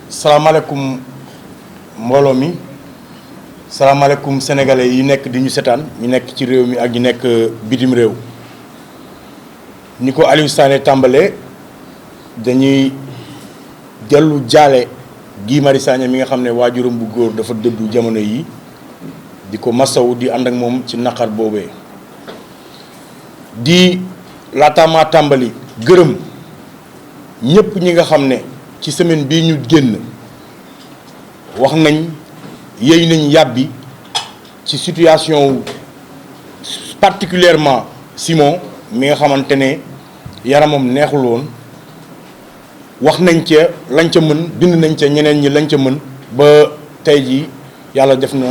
salaamaaleykum mbooloo mi salaamaaleykum sénégalais yi nekk di ñu setaan ñu nekk ci réew mi ak ñu nekk bitim réew ni ko Aliou Sané tàmbalee dañuy dellu jaale Guy Marius Sagna mi nga xam ne waajuram bu góor dafa dëddu jamono yi di ko masawu di ànd ak moom ci naqar boobee di laataamaa tàmbali gërëm ñëpp ñi nga xam ne ci semaine bii ñu génn wax nañ yéy nañ yàbbi ci situation particulièrement Simon mi nga xamante ne yaramam neexul woon wax nañ ca lañ ca mën bind nañ ca ñeneen ñi lañ ca mën ba tey jii yàlla def na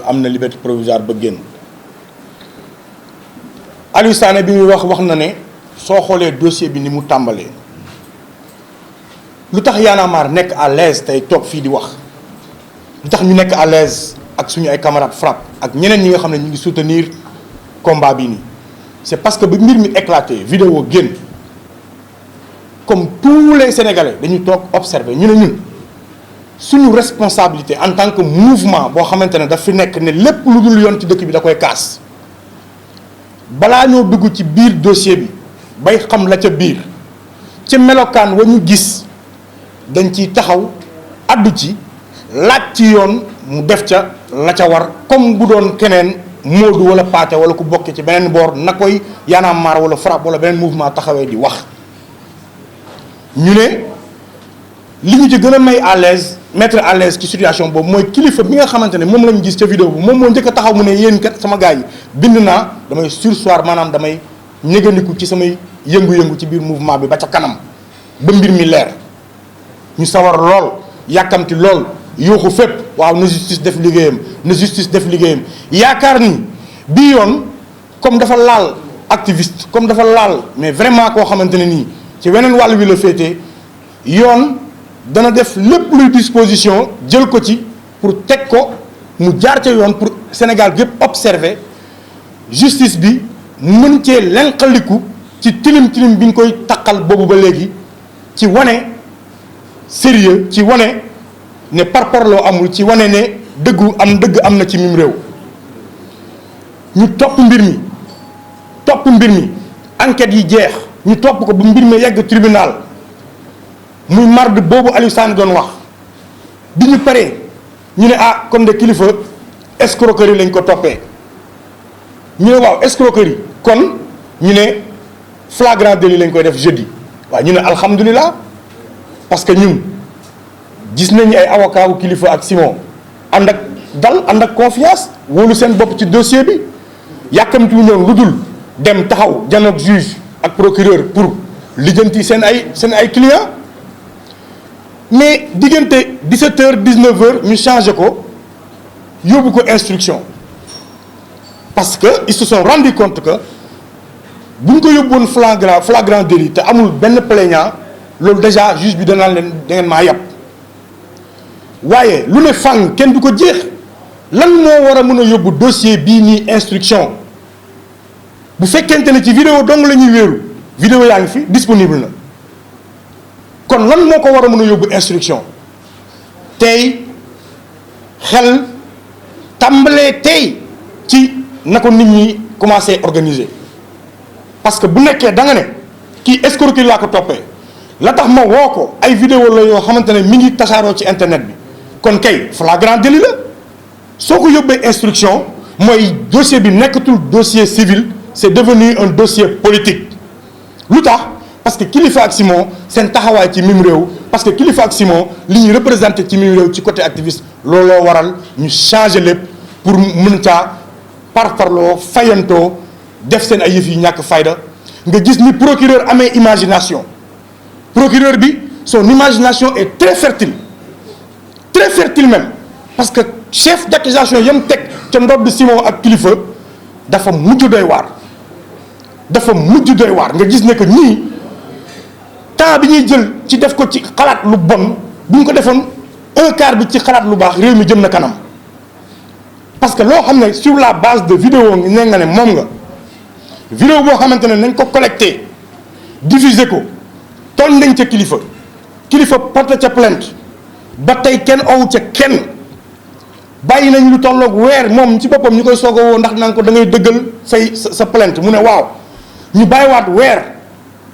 am na liberté provisoire ba génn Aliou Sané bi muy wax na ne soo xoolee dossier bi ni mu tàmbalee lu tax Y'en a marre nekk à l'aise tey toog fii di wax lu tax ñu nekk à l'aise ak suñu ay camarades FRAPP ak ñeneen ñi nga xam ne ñu ngi soutenir combat bi nii c'est parce que ba mbir mi éclaté vidéo génn comme tous les Sénégalais dañu toog observer ñu ne ñun suñu responsabilité en tant que mouvement boo xamante ne daf fi nekk ne lépp lu dul yoon ci dëkk bi da koy kaas balaa ñoo dugg ci biir dossier bi bay xam la ca biir ci melokaan wa ñu gis dañ ciy taxaw addu ci laaj ci yoon mu def ca la ca war comme bu doon keneen Modou wala Pathé wala ku bokke ci beneen boor na koy Y'en a marre wala FRAPP wala beneen mouvement taxawee di wax ñu ne li ñu ci gën a may à l'aise mettre à l'aise ci situation boobu mooy kilifa bi nga xamante ne moom lañu gis ca vidéo bi moom moo njëkk a taxaw mu ne yéen kat sama gars yi bind naa damay surseoir maanaam damay ñëgandiku ci samay yëngu-yëngu ci biir mouvement bi ba ca kanam ba mbir mi leer ñu sawar lool yàkkamti lool yuuxu fépp waaw na justice def liggéeyam na justice def liggéeyam yaakaar ni bii yoon comme dafa laal activiste comme dafa laal mais vraiment koo xamante ne nii ci weneen wàll wi la féetee yoon dana def lépp luy disposition jël ko ci pour teg ko mu jaar ca yoon pour Sénégal gépp observer justice bi mën cee lenqaliku ci tilim bi ñu koy taqal boobu ba léegi ci wane sérieux ci wane ne parparloo amul ci wane ne dëgg am na ci mim réew ñu topp mbir mi enquête yi jeex ñu topp ko bu mbir mi yegg tribunal muy mardi boobu Aliou Sané doon wax bi ñu paree ñu ne kon de kilifa escroquerie lañ ko toppee ñu ne waaw escroquerie kon ñu ne flagrant délit lañ koy def jeudi waaw ñu ne alhamdulilah parce que ñun gis nañu ay avocat wu kilifa ak Simon ànd ak dal ànd ak confiance wóolu seen bopp ci dossier bi yàkkamti wu ñoon lu dul dem taxaw janoog juge ak procureur pour lijjanti seen ay clients mais diggante 17h 19h ñu changé ko yóbbu ko instruction parce que ils se sont rendu compte que bu ñu ko yóbbuwoon flagrant délit te amul benn plaignant loolu déjà juge bi danaan leen da ngeen maa yàpp waaye lu ne fàng kenn du ko jeex lan moo war a mën a yóbbu dossier bii nii instruction bu fekkente ne ci vidéo dong la ñuy wéeru vidéo yaa ngi fi disponible na kon lan moo ko war a mën a yóbbu instruction tey xel tàmbalee tey ci na ko nit ñi commencé organiser parce que bu nekkee da nga ne kii escroquerie laa ko toppee la tax ma woo ko ay vidéo la yoo xamante ne mi ngi tasaaroo ci internet bi kon kay flagrant délit la soo ko yóbbee instruction mooy dossier bi nekkatul dossier civil c'est devenu un dossier politique lu tax parce que Kilifeu ak Simon seen taxawaay ci mim réew parce que Kilifeu ak Simon li ñuy représenté ci mim réew ci côté activiste looloo waral ñu changer lépp pour mën caa parparloo fayantoo def seen ay yëf yi ñàkk fayda nga gis ni procureur amee imagination procureur bi son imagination est très fertile même parce que chef d'accusation yam teg ca ndodd Simon ak Kilifeu dafa mujj doy waar nga gis ne que ñii temps bi ñuy jël ci def ko ci xalaat lu bon bu ñu ko defoon un quart bi ci xalaat lu baax réew mi jëm na kanam parce que loo xam ne sur la base de vidéo ne nga ne moom nga vidéo boo xamante ne nañ ko collecté diffusé ko tooñ nañ ca kilifa porté ca plainte ba tey kenn owu ca kenn bàyyi nañ lu tolloog weer moom ci boppam ñu koy soog a woo ndax naan ko da ngay dëggal sa plainte mu ne waaw ñu bàyyiwaat weer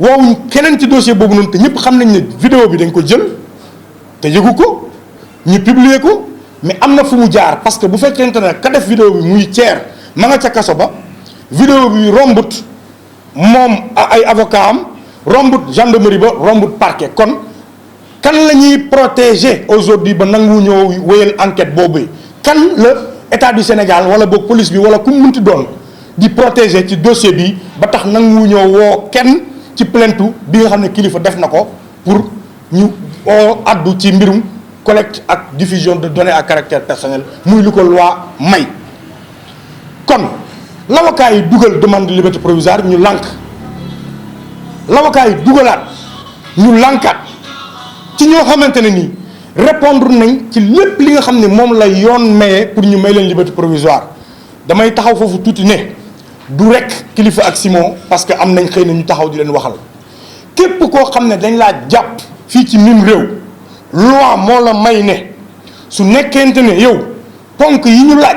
woowuñ keneen ci dossier boobu noonu te ñëpp xam nañ ne vidéo bi dañ ko jël te yëgu ko ñu publier ko mais am na fu mu jaar parce que bu fekkente ne ka def vidéo bi muy Thier ma nga ca kaso ba vidéo bi rombut moom ay avocat am rombut gendarmerie ba rombut parquet kon kan la ñuy protéger aujourd'hui ba nangu ñëw wéyal enquête boobu kan la état du Sénégal wala boog police bi wala ku mu munti doon di protéger ci dossier bi ba tax nangu ñëw woo kenn ci plainte bi nga xam ne kilifa def na ko pour ñu addu ci mbirum collecte ak diffusion de données à caractère personnel muy lu ko loi may. kon l'avocat yi dugal demande de liberté provisoire ñu lànk l'avocat yi dugalaat ñu lànkaat ci ñoo xamante ne nii répondre nañ ci lépp li nga xam ne moom la yoon maye pour ñu may leen liberté provisoire damay taxaw foofu tuuti ne du rek kilifa ak Simon parce que am nañ xëy na ñu taxaw di leen waxal képp koo xam ne dañ laa jàpp fii ci mim réew loi moo la may ne su nekkente ne yow ponk yi ñu laaj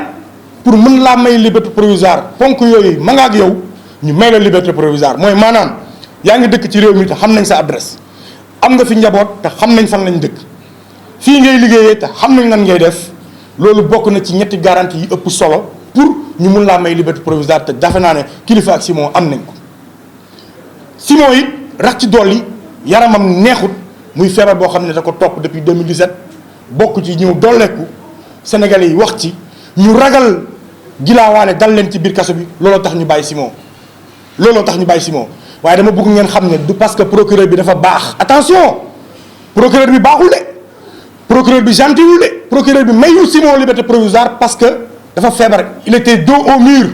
pour mën laa may liberté provisoire ponk yooyu ma nga ak yow ñu may la liberté provisoire mooy maanaam yaa ngi dëkk ci réew mi te xam nañ sa adresse am nga fi njaboot te xam nañ fan lañ dëkk fii ngay liggéeyee te xam nañ lan ngay def loolu bokk na ci ñetti garantie yi ëpp solo pour ñu mun laa may liberté provisoire te dafe naa ne kilifa ak Simon am nañ ko. Simon it rax ci dolli yaramam neexut muy feebar boo xam ne da ko topp depuis 2017 bokk ci ñëw dolleeku Sénégalais yi wax ci ñu ragal gilaawaane dal leen ci biir kaso bi looloo tax ñu bàyyi Simon waaye dama bëgg ngeen xam ne du parce que procureur bi dafa baax attention procureur bi baaxul de procureur bi gentillul de procureur bi mayul Simon liberté provisoire parce que dafa feebar il était dos au mur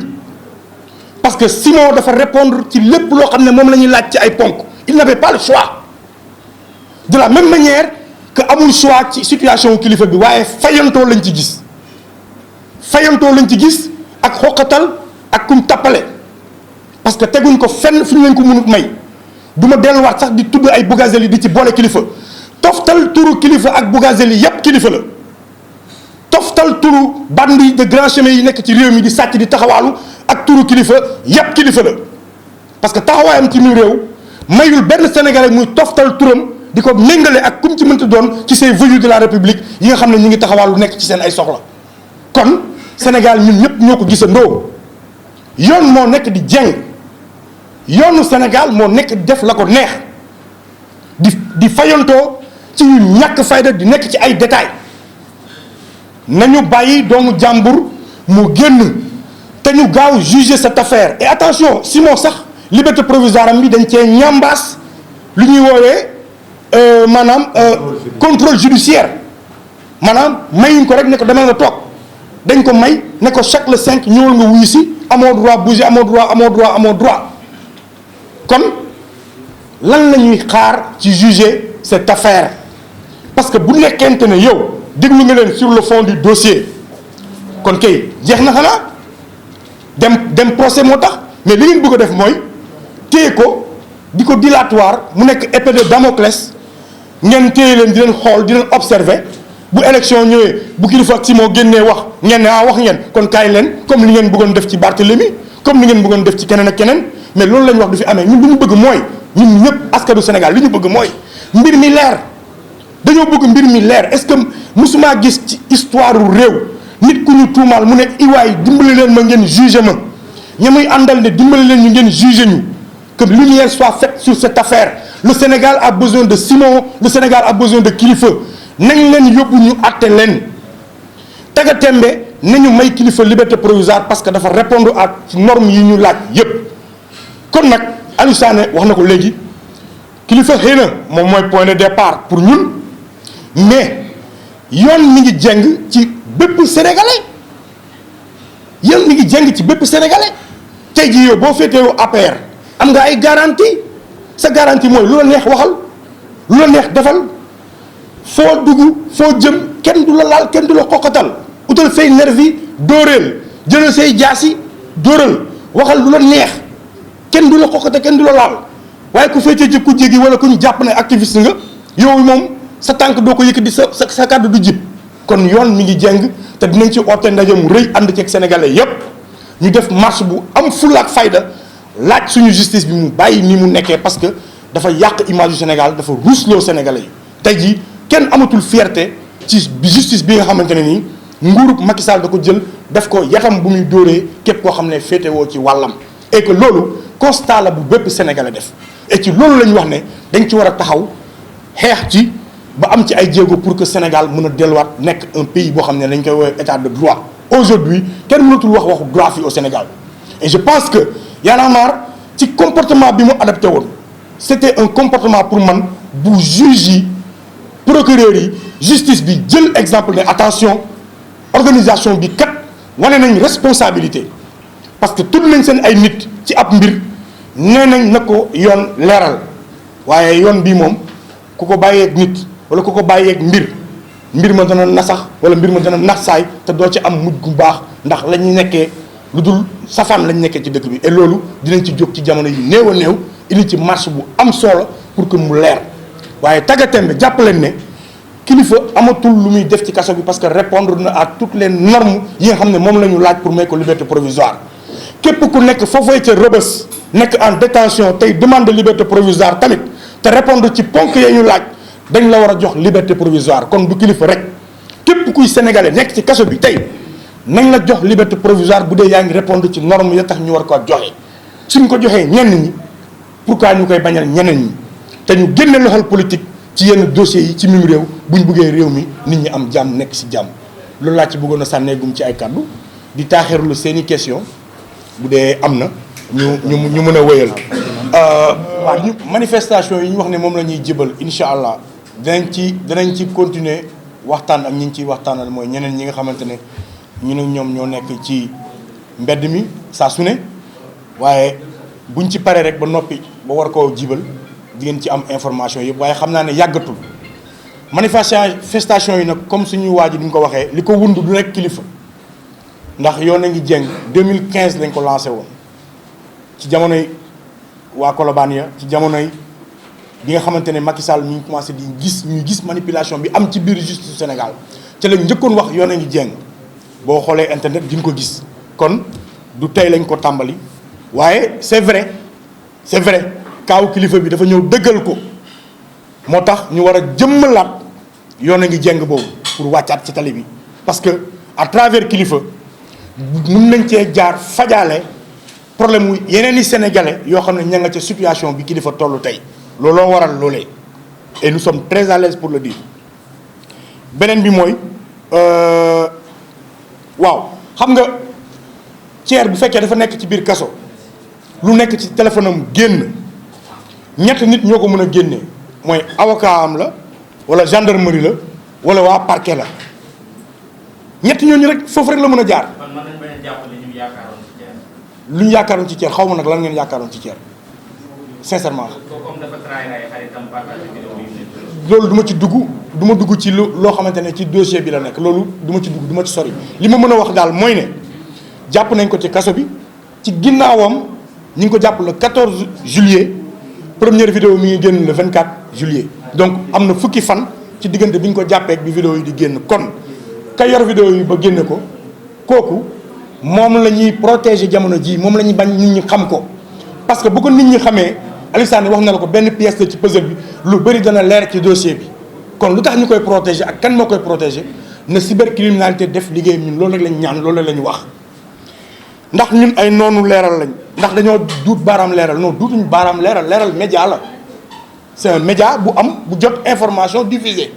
parce que Simon dafa répondre ci lépp loo xam ne moom la ñuy laaj ci ay ponk il n'avait pas le choix de la même manière que amul choix ci situation kilifa bi waaye fayantoo lañ ci gis ak xoqatal ak kum tappale parce que teguñ ko fenn fi ñu leen ko mënut may du ma delluwaat sax di tudd ay Bougazelli di ci boole kilifa toftal turu kilifa ak Bougazelli yépp kilifa la toftal turu bandi de grand chemin yi nekk ci réew mi di sàcc di taxawaalu ak turu kilifa yépp kilifa la parce que taxawaayam ci mi réew mayul benn Sénégalais muy toftal turam di ko méngale ak kum ci mënta doon ci ces voyous de la République yi nga xam ne ñu ngi taxawaalu nekk ci seen ay soxla kon Sénégal ñun ñëpp ñoo ko gisandoo yoon moo nekk di jeng yoonu Sénégal moo nekk def la ko neex di fayantoo ci yu ñàkk fayda di nekk ci ay détails nañu bàyyi doomu jàmbur mu génn te ñu gaaw juger cette affaire et attention Simon sax liberté provisoire am bi dañ cee ñambaas lu ñuy woowee maanaam contrôle judiciaire maanaam mayuñ ko rek ne ko demal nga toog dañ ko may ne ko chaque le 5 ñëwal nga wuyu si amoo droit bouger amoo droit kon lan la ñuy xaar ci juger cette affaire parce que bu nekkente ne yow déglu nga leen sur le fond du dossier kon kay jeex na xanaa dem procès moo tax mais li ngeen bëgg a def mooy téye ko di ko dilatoire mu nekk épée de Damoclès ngeen téye leen di leen xool di leen observer bu élection ñëwee bu kilifa ak Simon génnee wax ngeen ne wax ngeen kon kaay leen comme li ngeen bëggoon def ci Barthélemy comme li ngeen bëggoon def ci keneen ak keneen mais loolu la ñu wax du fi amee ñun lu ñu bëgg mooy ñun ñëpp askanu Sénégal li ñu bëgg mooy mbir mi leer dañoo bëgg mbir mi leer est-ce que musuma gis ci histoire u réew nit ku ñu tuumaal mu ne iwaay dimbali leen ma ngeen jugé ma ña muy àndal ne dimbali leen ñu ngeen jugé ñu que lumière soit faite sur cette affaire le Sénégal a besoin de Simon le Sénégal a besoin de kilifa nañ leen yóbbu ñu àtte leen taga tembe nañu may kilifa liberté provisoire parce que dafa répondre à normes yi ñu laaj yépp kon nag Aliou Sané wax na ko léegi kilifa xëy na moom mooy point de départ pour ñun mais yoon mi ngi jeng ci bépp sénégalais yoon mi ngi jeng ci bépp sénégalais tey jii yow boo féetewoo APR am nga ay garantie sa garantie mooy lu la neex waxal lu la neex defal foo dugg foo jëm kenn du la laal kenn du la xoqatal utal say nervi dóoreel jëlal say jaasi dóoral waxal lu la neex kenn du la xoqatal kenn du la laal waaye ku fekkee ci kujje gi wala ku ñu jàpp ne activiste nga yow moom sa tànk doo ko yëkkati sa kàddu du jib kon yoon mi ngi jeng te dinañ ci oote ndaje mu rëy ànd ceeg sénégalais yépp ñu def marche bu am fulla ak fayda laaj suñu justice bi mu bàyyi ni mu nekkee parce que dafa yàq image du Sénégal dafa ruusloo sénégalais yi tey jii kenn amatul fierté ci justice bi nga xamante ne nii nguurub Macky Sall da ko jël def ko yatam bu muy dóoree képp koo xam ne féetewoo ci wàllam et que loolu constat la bu bépp sénégalais def et ci loolu la ñu wax ne dañ ci war a taxaw xeex ci ba am ci ay jéego pour que Sénégal mën a delluwaat nekk un pays boo xam ne dañ koy woowee état de droit aujourd'hui kenn mënatul wax waxu droit fii au Sénégal et je pense que Y'en a marre ci comportement bi mu adapté woon c'était un comportement pour man bu juge yi procureur yi justice bi jël exemple ne attention organisation bi kat wane nañ responsabilité parce que tudd nañ seen ay nit ci ab mbir nee nañ na ko yoon leeral waaye yoon bii moom ku ko bàyyeeg nit wala ku ko bàyyeeg mbir ma dana nasax wala mbir ma dana naxsaay te doo ci am mujj gu baax ndax la ñuy nekkee lu dul safaan lañ nekkee ci dëkk bi et loolu dinañ ci jóg ci jamono yu néew a néew indi ci marche bu am solo pour que mu leer waaye tàggatémbe jàpp leen ne kilifa amatul lu muy def ci kaso bi parce que répondre na à toutes les normes yi nga xam ne moom la ñu laaj pour may ko liberté provisoire képp ku nekk foofee ca Rebeuss nekk en détention tey demande de liberté provisoire tamit te répondre ci ponk ya ñu laaj dañ la war a jox liberté provisoire kon du kilifa rek képp kuy sénégalais nekk ci kaso bi tey nañ la jox liberté provisoire bu dee yaa ngi répondre ci norme ya tax ñu war ko joxe suñ ko joxee ñenn ñi pourquoi ñu koy bañal ñeneen ñi te ñu génne loxol politique ci yenn dossiers yi ci mim réew buñ buggee réew mi nit ñi am jàmm nekk si jàmm loolu laa ci bëggoon a sànneegum ci ay kàddu di taaxirlu seen i question bu dee am na ñu mën a wéyal waaw ñu manifestation yi ñu wax ne moom la ñuy jëbal incha allah danañ ci continuer waxtaan ak ñi ñu ciy waxtaanal mooy ñeneen ñi nga xamante ne ñu ne ñoom ñoo nekk ci mbedd mi saa su ne waaye buñ ci paree rek ba noppi ba war koo jibal di ngeen ci am information yëpp waaye xam naa ne yàggatul manifestation yi nag comme suñuy waa ji ni ñu ko waxee li ko wund du nekk kilifa ndax yoon a ngi jeng 2015 lañ ko lancé woon ci jamonoy waa Colobane ya ci jamonoy bi nga xamante ne Macky Sall mi ngi commencé ñuy gis manipulation bi am ci biir justice Sénégal ca lañ njëkkoon wax yoon a ngi jeng boo xoolee internet di nga ko gis kon du tey lañ ko tàmbali waaye c'est vrai kaaw kilifa bi dafa ñëw dëggal ko moo tax ñu war a jëmmalaat yoon a ngi jeng boobu pour wàccaat ci tali bi parce que à travers kilifa mun nañ cee jaar fajaale problème wu yeneen i sénégalais yoo xam ne ña nga ca situation bi kilifa tollu tey looloo waral loolee et nous sommes très à l'aise pour le dire beneen bi mooy waaw xam nga Thier bu fekkee dafa nekk ci biir kaso lu nekk ci téléphone am génn ñett nit ñoo ko mën a génnee mooy avocat am la wala gendarmerie la wala waa parquet la ñett ñooñu rek foofu rek la mën a jaar. kon mën nañu bañ a jàpp li ñu yaakaaroon ci Thier. lu ñu yaakaaroon ci Thier xaw ma nag lan ngeen yaakaaroon ci Thier sincèrement. comme dafa trahir ay xaritam partage vidéo yi. loolu du ma ci dugg du ma dugg ci loo xamante ne ci dossier bi la nekk loolu du ma ci dugg du ma ci sori li ma mën a wax daal mooy ne jàpp nañ ko ci kaso bi ci ginnaawam ñu ngi ko jàpp le 14 juillet première vidéo mi ngi génn le 24 juillet donc am na fukki fan ci diggante bi ñu ko jàppee ak bi vidéo yi di génn kon ka yor vidéo yi ba génne ko kooku moom la ñuy protéger jamono ji moom la ñuy bañ nit ñi xam ko parce que bu ko nit ñi xamee Aliou Sané wax na la ko benn pièce la ci puzzle bi lu bëri dana leer ci dossier bi kon lu tax ñu koy protéger ak kan moo koy protéger na cybercriminalité def liggéey ñun loolu rek lañ ñaan loolu rek la ñu wax ndax ñun ay noonu leeral lañ ndax dañoo duut baaraam leeral non duutuñu baaraam leeral média la c'est un média bu am bu jot information diffusée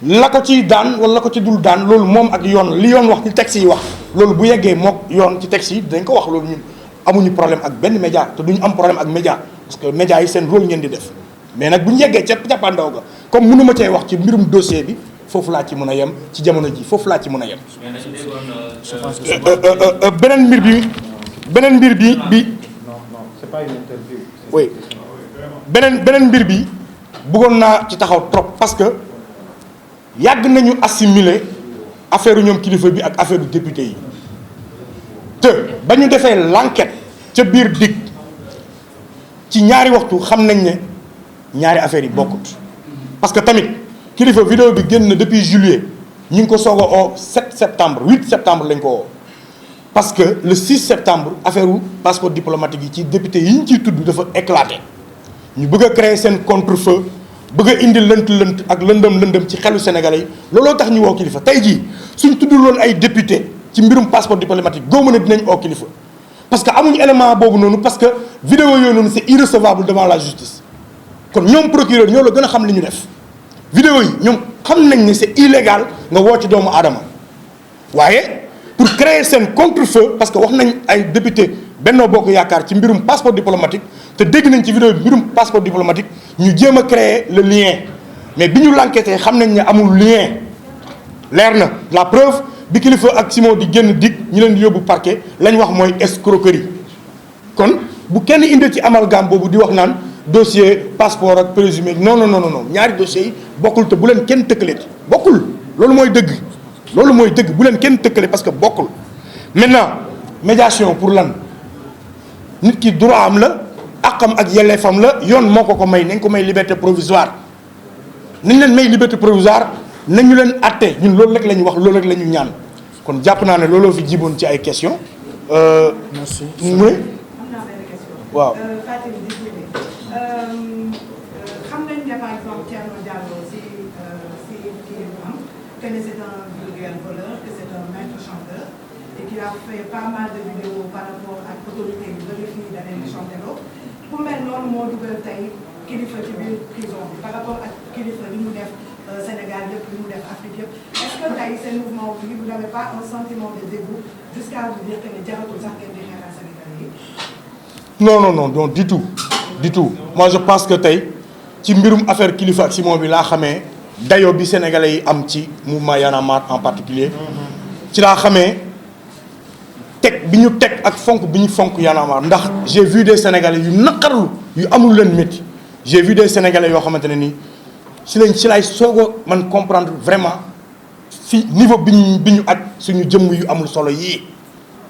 la ko ci daan wala la ko ci dul daan loolu moom ak yoon li yoon wax ci texte yi wax loolu bu yeggee mook yoon ci texte yi dañ ko wax loolu ñun amuñu problème ak benn média te duñu am problème ak média parce que média yi seen rôle ngeen di def mais nag bu ñu yeggee ca cappaandaw ga comme mënu ma cee wax ci mbirum dossier bi foofu laa ci mën a yem ci jamono ji foofu laa ci mën a yem. beneen mbir bi non c'est pas une interview. oui beneen mbir bi bëggoon naa ci taxaw trop parce que yàgg nañu assimiler affaire ñoom kilifa bi ak affaire député yi te ba ñu defee l'enquête ca biir dig ci ñaari waxtu xam nañ ne ñaari affaires yi bokkut parce que tamit kilifa vidéo bi génn na depuis juillet ñu ngi ko soog a oo 7 septembre 8 septembre lañ ko woo parce que le 6 septembre affaire passeport diplomatique yi ci député yi ñu ciy tudd dafa éclaté ñu bëgg a créer seen contre-feu bëgg a indi lënt ak lëndëm ci xelu sénégalais yi looloo tax ñu woo kilifa tey jii suñ tuddul woon ay député ci mbirum passeport diplomatique góob na dinañ oo kilifa parce que amuñu élément boobu noonu parce que vidéo yooyu noonu c'est irrecevable devant la justice kon ñoom procureur ñoo la gën a xam li ñu def vidéo yi ñoom xam nañ ne c'est illégal nga woo ci doomu aadama waaye pour créer seen contre-feu parce que wax nañ ay député Benno Bokk Yaakaar ci mbirum passeport diplomatique te dégg nañ ci vidéo bi mbirum passeport diplomatique ñu jéem a créer le lien mais bi ñu l'enquêté xam nañ ne amul lien leer na la preuve bi kilifa ak Simon di génn dig ñu leen di yóbbu parquet lañ wax mooy escroquerie kon bu kenn indi ci amalgame boobu di wax naan dossier passeport ak présumé non ñaari dossiers yi bokkul te bu leen kenn tëkkaleeti bokkul loolu mooy dëgg bu leen kenn tëkkale parce que bokkul maintenant médiation pour lan nit ki droit am la àqam ak yelleefam la yoon moo ko may nañ ko may liberté provisoire nañ leen may liberté provisoire nañu leen atte ñun loolu rek la ñu wax loolu rek la ñu ñaan kon jàpp naa ne looloo fi jiboon ci ay questions. merci. muy waaw. xam nañ ne par exemple Thierno Diallo si kii bu am que c'est un vulgaire voleur que c'est un maître chanteur et qu'il a fait pas mal de vidéos par rapport ak autorité bi bëri fii da leen di chanteloo ku mel noonu moo dugal tey kilifa ci biir prison bi par rapport ak kilifa li mu def Sénégal yëpp li mu def Afrique yëpp est-ce que tey seen mouvement bi vous n'avez pas un sentiment de dégoût jusqu'à vous dire que ne jaratul sax ngeen di xeexal Sénégalais yi. non du tout moi je pense que tey ci mbirum affaire kilifa ak Simon bi laa xamee dayo bi sénégalais yi am ci mouvement Y'en a marre en particulier ci laa xamee teg bi ñu teg ak fonk bi ñu fonk Y'en a marre ndax j'ai vu des sénégalais yu naqarlu yu amul leen métti j'ai vu des sénégalais yoo xamante ne nii si lay soog a man comprendre vraiment fi niveau bi ñu aj suñu jëmm yu amul solo yii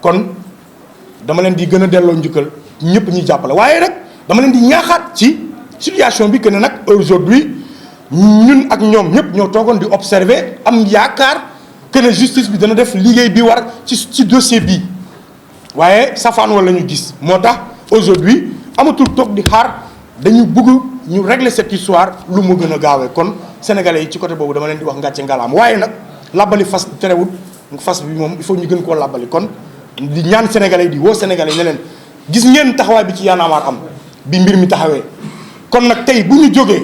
kon dama leen di gën a delloo njukkal ñëpp ñuy jàppale waaye rek dama leen di ñaaxaat ci situation bi que ne nag aujourd'hui ñun ak ñoom ñëpp ñoo toogoon di observer am yaakaar que ne justice bi dana def liggéey bi war ci dossier bii waaye safaan wala ñu gis moo tax aujourd'hui amatul toog di xaar dañu bëgg ñu régler cette histoire lu mu gën a gaawee kon sénégalais yi ci côté boobu dama leen di wax ngàcce ngalaam waaye nag labbali fas terewul fas bi moom il faut ñu gën koo labbali kon di ñaan sénégalais yi di woo sénégalais yi ne leen gis ngeen taxawaay bi ci Y'en a marre am bi mbir mi taxawee kon nag tey bu ñu jógee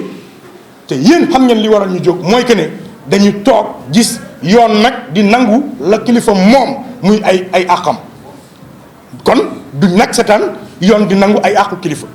te yéen xam ngeen li waral ñu jóg mooy que ne dañu toog gis yoon nag di nangu la kilifa moom muy ay àqam kon duñ nag setaan yoon di nangu ay àqu kilifa